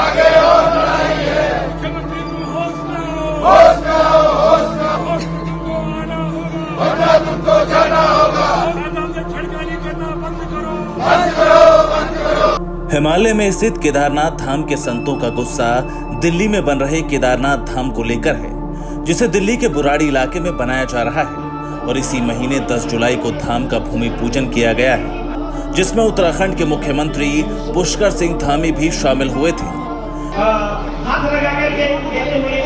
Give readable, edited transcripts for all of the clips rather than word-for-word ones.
आगे और लड़ाई है। मुख्यमंत्री तुम होश में हो, होश में हो, होश में हो, होश में तुमको आना होगा, वरना तुमको जाना होगा। मैदान से छेड़खानी करना बंद करो, बंद करो, बंद करो। हिमालय में स्थित केदारनाथ धाम के संतों का गुस्सा दिल्ली में बन रहे केदारनाथ धाम को लेकर है, जिसे दिल्ली के बुराड़ी इलाके में बनाया जा रहा है। और इसी महीने 10 जुलाई को धाम का भूमि पूजन किया गया है, जिसमें उत्तराखंड के मुख्यमंत्री पुष्कर सिंह धामी भी शामिल हुए थे। हाथ लगा करके कहते हुए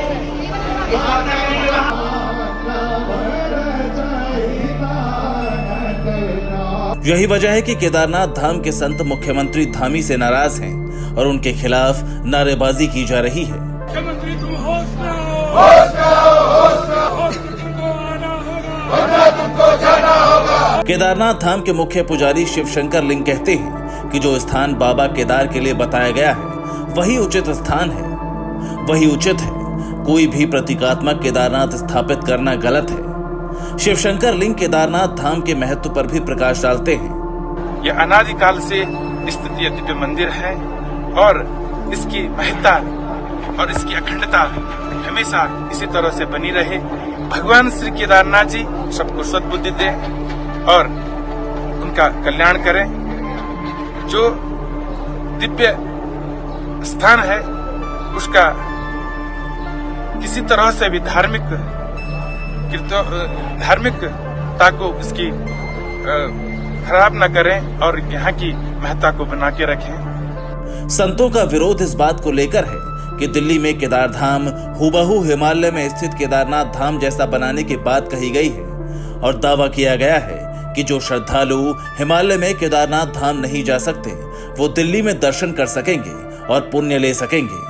यही वजह है कि केदारनाथ धाम के संत मुख्यमंत्री धामी से नाराज हैं और उनके खिलाफ नारेबाजी की जा रही है। मुख्यमंत्री तुम होश में हो, होश में हो, होश में हो, होश में तुमको आना होगा, वरना तुमको जाना होगा। केदारनाथ धाम के मुख्य पुजारी शिवशंकर लिंग कहते हैं कि जो स्थान बाबा केदार के लिए बताया गया है वही उचित स्थान है, वही उचित है। कोई भी प्रतीकात्मक केदारनाथ स्थापित करना गलत है। शिवशंकर लिंग केदारनाथ धाम के महत्व पर भी प्रकाश डालते हैं। यह अनादिकाल से स्थित यह दिव्य मंदिर है और इसकी महत्ता और इसकी अखंडता हमेशा इसी तरह से बनी रहे। भगवान श्री केदारनाथ जी सबको सद्बुद्धि दें और उनका कल्याण करें। जो दिव्य स्थान है उसका किसी तरह से भी धार्मिकता को इसकी खराब न करें और यहाँ की महत्ता को बना के रखें। संतों का विरोध इस बात को लेकर है कि दिल्ली में केदार धाम हूबहू हिमालय में स्थित केदारनाथ धाम जैसा बनाने की बात कही गई है और दावा किया गया है कि जो श्रद्धालु हिमालय में केदारनाथ धाम नहीं जा सकते वो दिल्ली में दर्शन कर सकेंगे और पुण्य ले सकेंगे,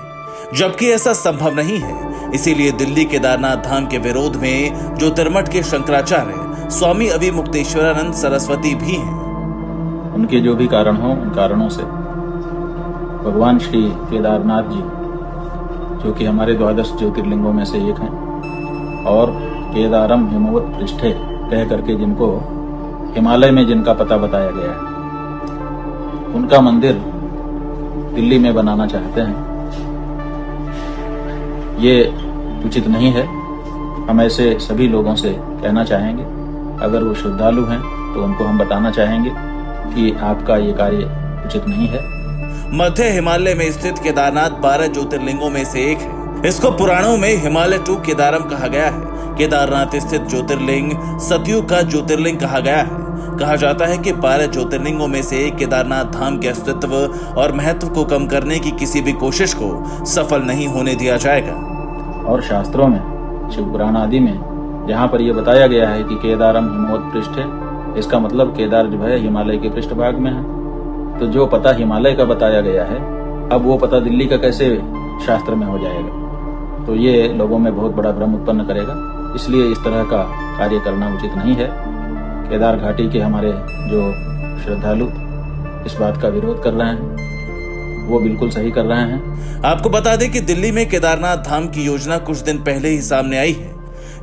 जबकि ऐसा संभव नहीं है। इसीलिए दिल्ली केदारनाथ धाम के विरोध में ज्योतिर्मठ के शंकराचार्य स्वामी अविमुक्तेश्वरानंद सरस्वती भी हैं। उनके जो भी कारण हो उन कारणों से भगवान श्री केदारनाथ जी, जो कि हमारे 12 ज्योतिर्लिंगों में से एक हैं और केदारम हिमवत पृष्ठे कह करके जिनको हिमालय में जिनका पता बताया गया है, उनका मंदिर दिल्ली में बनाना चाहते हैं। ये उचित नहीं है। हम ऐसे सभी लोगों से कहना चाहेंगे, अगर वो श्रद्धालु हैं तो उनको हम बताना चाहेंगे कि आपका ये कार्य उचित नहीं है। मध्य हिमालय में स्थित केदारनाथ 12 ज्योतिर्लिंगों में से एक है। इसको पुराणों में हिमालय टू केदारम कहा गया है। केदारनाथ स्थित ज्योतिर्लिंग सतयुग का ज्योतिर्लिंग कहा गया है। कहा जाता है कि 12 ज्योतिर्लिंगों में से एक केदारनाथ धाम के अस्तित्व और महत्व को कम करने की किसी भी कोशिश को सफल नहीं होने दिया जाएगा। और शास्त्रों में, शिव पुराण आदि में जहाँ पर यह बताया गया है कि केदारम हिमवत पृष्ठ है, इसका मतलब केदार जो है हिमालय के पृष्ठभाग में है। तो जो पता हिमालय का बताया गया है, अब वो पता दिल्ली का कैसे शास्त्र में हो जाएगा? तो ये लोगों में बहुत बड़ा भ्रम उत्पन्न करेगा। इसलिए इस तरह का कार्य करना उचित नहीं है। केदार घाटी के हमारे जो श्रद्धालु इस बात का विरोध कर रहे हैं, वो बिल्कुल सही कर रहे हैं। आपको बता दें कि दिल्ली में केदारनाथ धाम की योजना कुछ दिन पहले ही सामने आई है।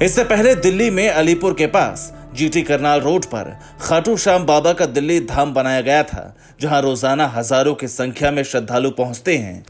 इससे पहले दिल्ली में अलीपुर के पास जीटी करनाल रोड पर खाटू श्याम बाबा का दिल्ली धाम बनाया गया था, जहां रोजाना हजारों की संख्या में श्रद्धालु पहुंचते हैं।